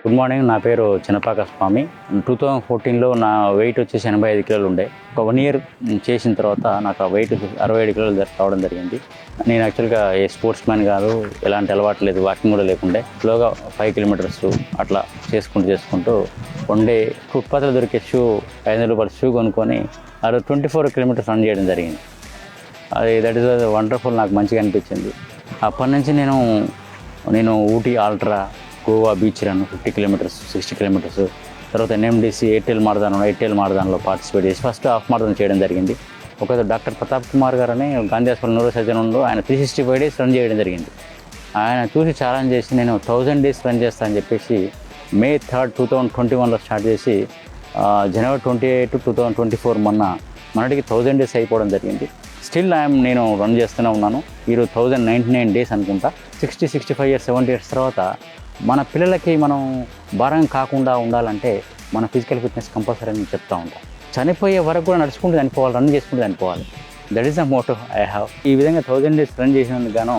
Good morning. నా పేరు చిన్నపాక స్వామి. 2014లో నా వెయిట్ వచ్చేసి 85 కిలోలు ఉండే. ఒక 1 ఇయర్ చేసిన తర్వాత నాకు ఆ వెయిట్ 67 కిలోలు రావడం జరిగింది. నేను యాక్చువల్గా ఏ స్పోర్ట్స్ మ్యాన్ కాదు, ఎలాంటి అలవాటు లేదు, వాకింగ్ కూడా లేకుండే. స్లోగా 5 కిలోమీటర్స్ అట్లా చేసుకుంటూ వన్ డే ఫుట్పాత్లో దొరికే షూ, 500 రూపాయల షూ కొనుక్కొని అది 24 కిలోమీటర్స్ రన్ చేయడం జరిగింది. అది దట్ ఈస్ వండర్ఫుల్. నాకు మంచిగా అనిపించింది. అప్పటి నుంచి నేను Ooty ultra, Goa beach run 50 kilometres, 60 kilometres, తర్వాత ఎన్ఎండిసి ఏటీఎల్ మారథాన్లో పార్టిసిపేట్ చేసి ఫస్ట్ హాఫ్ మారథాన్ చేయడం జరిగింది. ఒక డాక్టర్ ప్రతాప్ కుమార్ గారు అని గాంధీ హాస్పిటల్ న్యూరో సర్జన్ ఉండు, ఆయన 365 డేస్ రన్ చేయడం జరిగింది. ఆయన చూసి ఛాలెంజ్ చేసి నేను 1000 డేస్ రన్ చేస్తా అని చెప్పేసి May 3, 2021లో స్టార్ట్ చేసి January 28, 2024 మనటికి 1000 డేస్ అయిపోవడం జరిగింది. స్టిల్ నేను రన్ చేస్తూనే ఉన్నాను. ఈరోజు 1099 డేస్ అనుకుంటా. 60, 65 ఇయర్స్, 70 ఇయర్స్ తర్వాత మన పిల్లలకి మనం భారం కాకుండా ఉండాలంటే మన ఫిజికల్ ఫిట్నెస్ కంపల్సరీ అని చెప్తూ ఉంటాం. చనిపోయే వరకు కూడా నడుచుకుంటూ చనిపోవాలి, రన్ చేసుకుంటూ చనిపోవాలి. That is the motto I have. ఈ విధంగా 1000 డేస్ రన్ చేసినందుకు గాను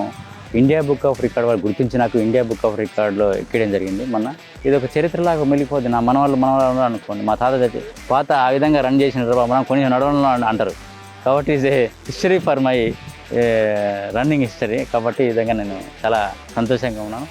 ఇండియా బుక్ ఆఫ్ రికార్డ్ వాళ్ళు గుర్తించి నాకు ఇండియా బుక్ ఆఫ్ రికార్డులో ఎక్కడం జరిగింది. ఇది ఒక చరిత్రలాగా మెలిగిపోద్ది. నా మనవాళ్ళు అనుకోండి, మా పాత ఆ విధంగా రన్ చేసిన తర్వాత మనం కొన్ని నడవడంలో అంటారు. కాబట్టి is a history for my running history. కాబట్టి ఈ విధంగా నేను చాలా సంతోషంగా ఉన్నాను.